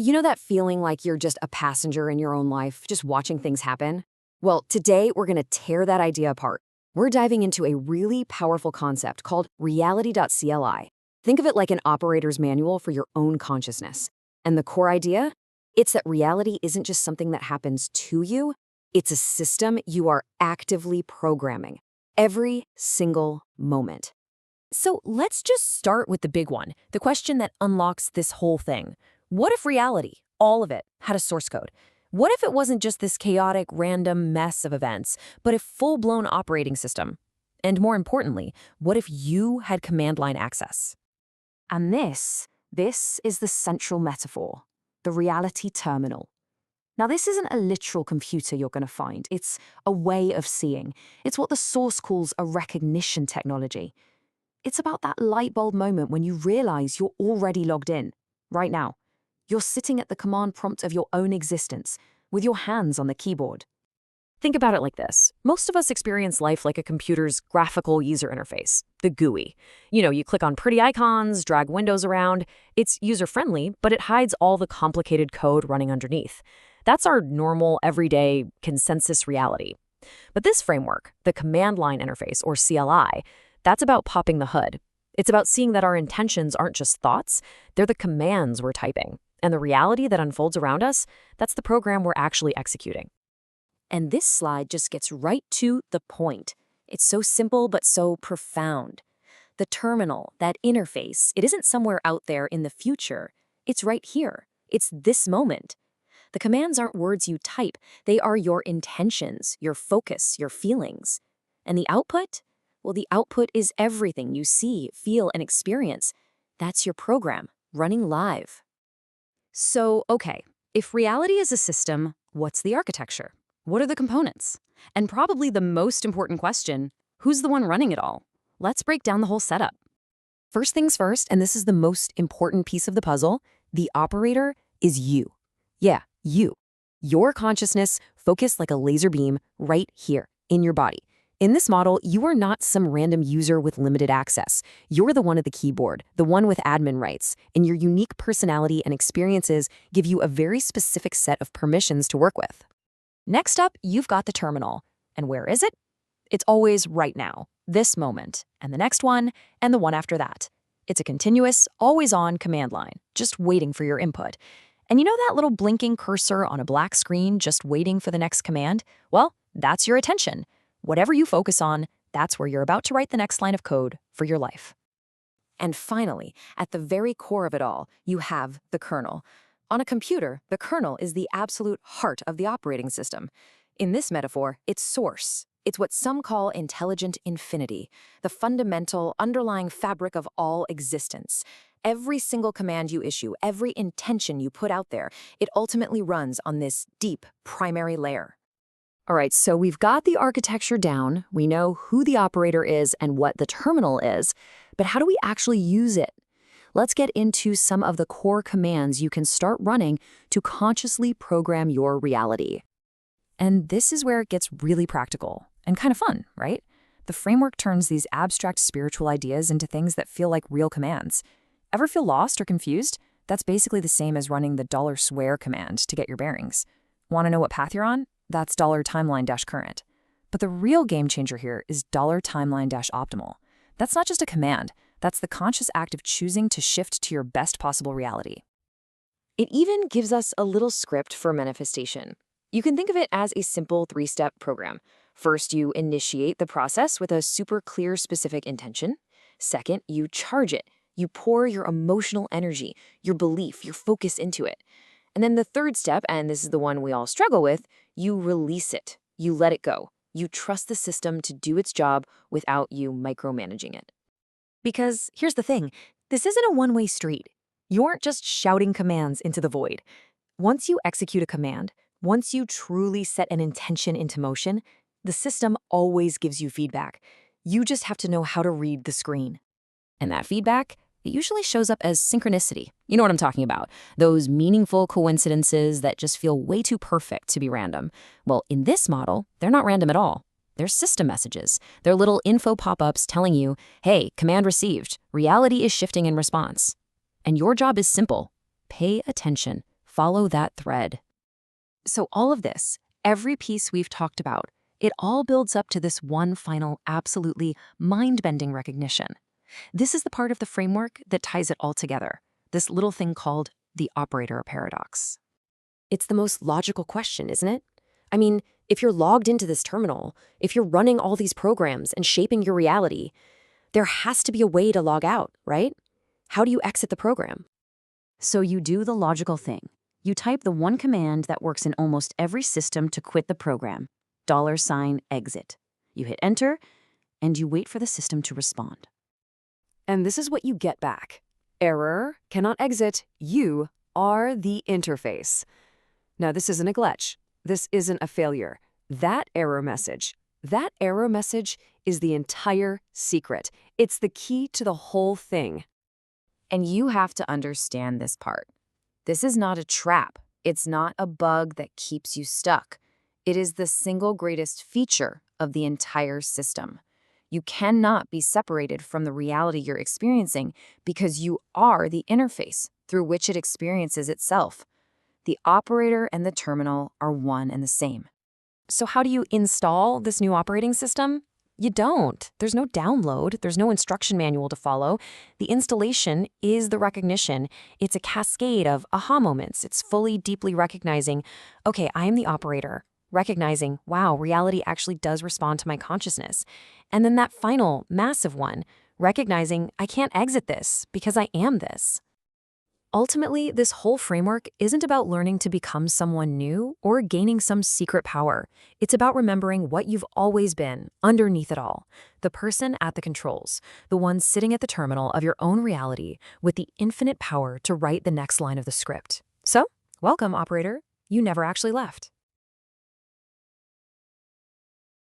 You know that feeling like you're just a passenger in your own life, just watching things happen? Well, today we're going to tear that idea apart. We're diving into a really powerful concept called Reality.CLI. Think of it like an operator's manual for your own consciousness. And the core idea? It's that reality isn't just something that happens to you, it's a system you are actively programming every single moment. So let's just start with the big one, the question that unlocks this whole thing. What if reality, all of it, had a source code? What if it wasn't just this chaotic, random mess of events, but a full-blown operating system? And more importantly, what if you had command line access? And this is the central metaphor, the reality terminal. Now, this isn't a literal computer you're going to find. It's a way of seeing. It's what the source calls a recognition technology. It's about that light bulb moment when you realize you're already logged in, right now. You're sitting at the command prompt of your own existence, with your hands on the keyboard. Think about it like this. Most of us experience life like a computer's graphical user interface, the GUI. You click on pretty icons, drag windows around. It's user-friendly, but it hides all the complicated code running underneath. That's our normal, everyday, consensus reality. But this framework, the command line interface, or CLI, that's about popping the hood. It's about seeing that our intentions aren't just thoughts, they're the commands we're typing. And the reality that unfolds around us, that's the program we're actually executing. And this slide just gets right to the point. It's so simple but so profound. The terminal, that interface, it isn't somewhere out there in the future. It's right here. It's this moment. The commands aren't words you type. They are your intentions, your focus, your feelings. And the output? Well, the output is everything you see, feel, and experience. That's your program, running live. So, okay, if reality is a system, what's the architecture? What are the components? And probably the most important question, who's the one running it all? Let's break down the whole setup. First things first, and this is the most important piece of the puzzle, the operator is you. Yeah, you. Your consciousness focused like a laser beam right here in your body. In this model, you are not some random user with limited access. You're the one at the keyboard, the one with admin rights, and your unique personality and experiences give you a very specific set of permissions to work with. Next up, you've got the terminal. And where is it? It's always right now, this moment, and the next one, and the one after that. It's a continuous, always-on command line, just waiting for your input. And you know that little blinking cursor on a black screen just waiting for the next command? Well, that's your attention. Whatever you focus on, that's where you're about to write the next line of code for your life. And finally, at the very core of it all, you have the kernel. On a computer, the kernel is the absolute heart of the operating system. In this metaphor, it's source. It's what some call intelligent infinity, the fundamental, underlying fabric of all existence. Every single command you issue, every intention you put out there, it ultimately runs on this deep primary layer. All right, so we've got the architecture down, we know who the operator is and what the terminal is, but how do we actually use it? Let's get into some of the core commands you can start running to consciously program your reality. And this is where it gets really practical and kind of fun, right? The framework turns these abstract spiritual ideas into things that feel like real commands. Ever feel lost or confused? That's basically the same as running the $swear command to get your bearings. Want to know what path you're on? That's $timeline-current. But the real game changer here is $timeline-optimal. That's not just a command. That's the conscious act of choosing to shift to your best possible reality. It even gives us a little script for manifestation. You can think of it as a simple 3-step program. First, you initiate the process with a super clear, specific intention. Second, you charge it. You pour your emotional energy, your belief, your focus into it. And then the third step, and this is the one we all struggle with, you release it. You let it go. You trust the system to do its job without you micromanaging it. Because here's the thing, this isn't a one-way street. You aren't just shouting commands into the void. Once you execute a command, once you truly set an intention into motion, the system always gives you feedback. You just have to know how to read the screen. And that feedback, it usually shows up as synchronicity. You know what I'm talking about. Those meaningful coincidences that just feel way too perfect to be random. Well, in this model, they're not random at all. They're system messages. They're little info pop-ups telling you, hey, command received. Reality is shifting in response. And your job is simple. Pay attention. follow that thread. So all of this, every piece we've talked about, it all builds up to this one final, absolutely mind-bending recognition. This is the part of the framework that ties it all together, this little thing called the operator paradox. It's the most logical question, isn't it? I mean, if you're logged into this terminal, if you're running all these programs and shaping your reality, there has to be a way to log out, right? How do you exit the program? So you do the logical thing. You type the one command that works in almost every system to quit the program, $exit. You hit enter, and you wait for the system to respond. And this is what you get back. Error, cannot exit, you are the interface. Now, this isn't a glitch. This isn't a failure. That error message is the entire secret. It's the key to the whole thing. And you have to understand this part. This is not a trap. It's not a bug that keeps you stuck. It is the single greatest feature of the entire system. You cannot be separated from the reality you're experiencing because you are the interface through which it experiences itself. The operator and the terminal are one and the same. So how do you install this new operating system? You don't. There's no download. There's no instruction manual to follow. The installation is the recognition. It's a cascade of aha moments. It's fully, deeply recognizing, okay, I am the operator. Recognizing, wow, reality actually does respond to my consciousness. And then that final, massive one, recognizing I can't exit this because I am this. Ultimately, this whole framework isn't about learning to become someone new or gaining some secret power. It's about remembering what you've always been, underneath it all. The person at the controls, the one sitting at the terminal of your own reality with the infinite power to write the next line of the script. So, welcome, operator. You never actually left.